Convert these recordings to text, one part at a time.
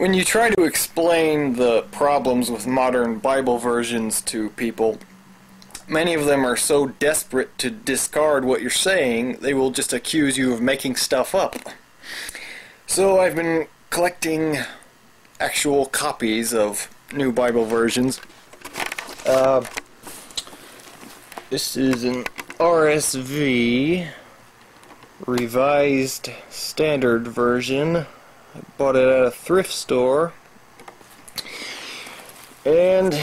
When you try to explain the problems with modern Bible versions to people, many of them are so desperate to discard what you're saying, they will just accuse you of making stuff up. So I've been collecting actual copies of new Bible versions. This is an RSV Revised Standard Version. I bought it at a thrift store. And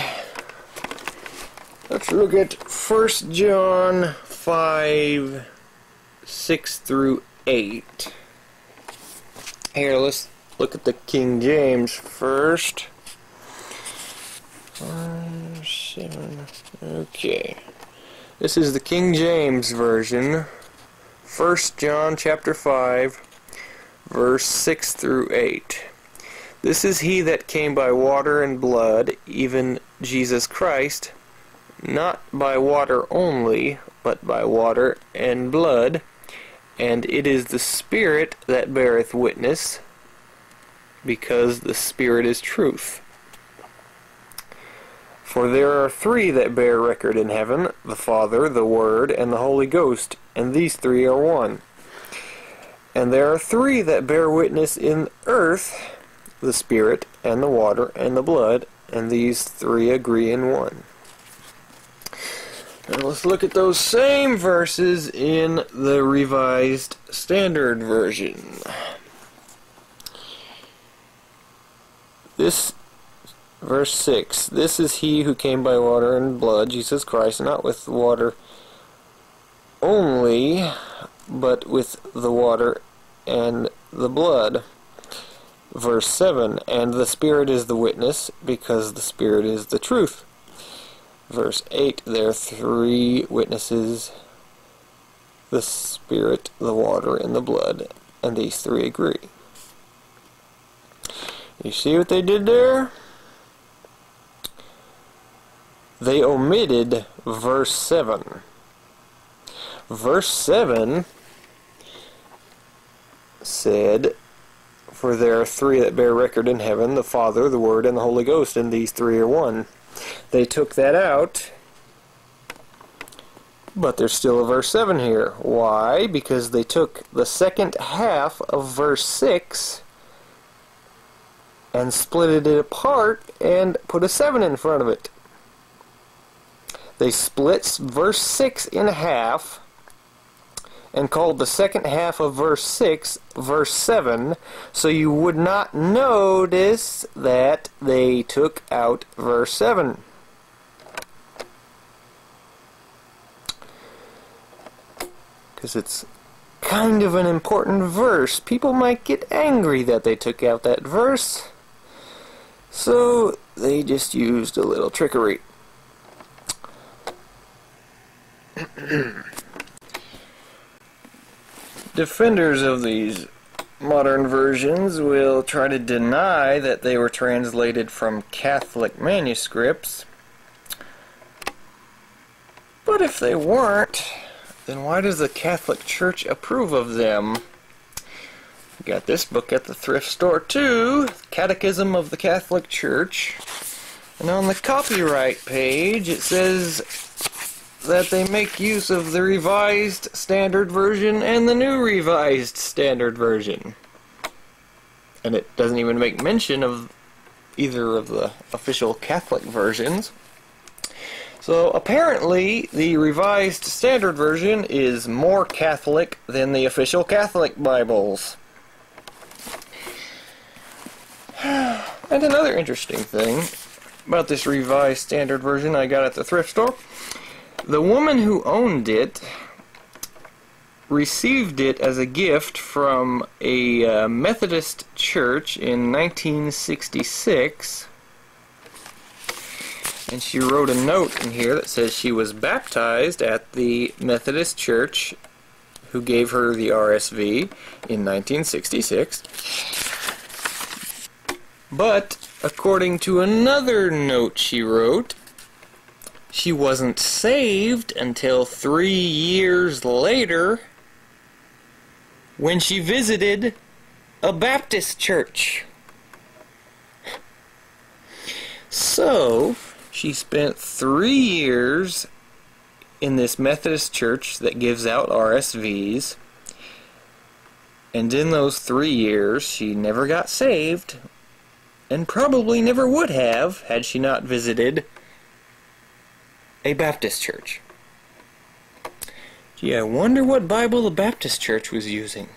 let's look at 1 John 5, 6 through 8. Here, let's look at the King James first. 7. Okay. This is the King James Version. 1 John chapter 5, verse 6 through 8. This is he that came by water and blood, even Jesus Christ, not by water only, but by water and blood. And it is the Spirit that beareth witness, because the Spirit is truth. For there are three that bear record in heaven, the Father, the Word, and the Holy Ghost, and these three are one. And there are three that bear witness in earth, the Spirit, and the water, and the blood, and these three agree in one. Now let's look at those same verses in the Revised Standard Version. This, verse 6, this is he who came by water and blood, Jesus Christ, not with water only, but with the water and the blood. Verse 7, and the Spirit is the witness, because the Spirit is the truth. Verse 8, there are three witnesses, the Spirit, the water, and the blood, and these three agree. You see what they did there? They omitted verse 7. Verse 7 said, for there are three that bear record in heaven, the Father, the Word, and the Holy Ghost, and these three are one. They took that out, but there's still a verse 7 here. Why? Because they took the second half of verse 6 and split it apart and put a 7 in front of it. They split verse 6 in half and called the second half of verse 6 verse 7, so you would not notice that they took out verse 7. Because it's kind of an important verse. People might get angry that they took out that verse, so they just used a little trickery. Defenders of these modern versions will try to deny that they were translated from Catholic manuscripts. But if they weren't, then why does the Catholic Church approve of them? Got this book at the thrift store too, Catechism of the Catholic Church. And on the copyright page it says that they make use of the Revised Standard Version and the New Revised Standard Version. And it doesn't even make mention of either of the official Catholic versions. So apparently the Revised Standard Version is more Catholic than the official Catholic Bibles. And another interesting thing about this Revised Standard Version I got at the thrift store, the woman who owned it received it as a gift from a Methodist church in 1966, and she wrote a note in here that says she was baptized at the Methodist church who gave her the RSV in 1966. But according to another note she wrote, she wasn't saved until 3 years later when she visited a Baptist church. So, she spent 3 years in this Methodist church that gives out RSVs. And in those 3 years, she never got saved, and probably never would have had she not visited a Baptist church. Gee, I wonder what Bible the Baptist church was using.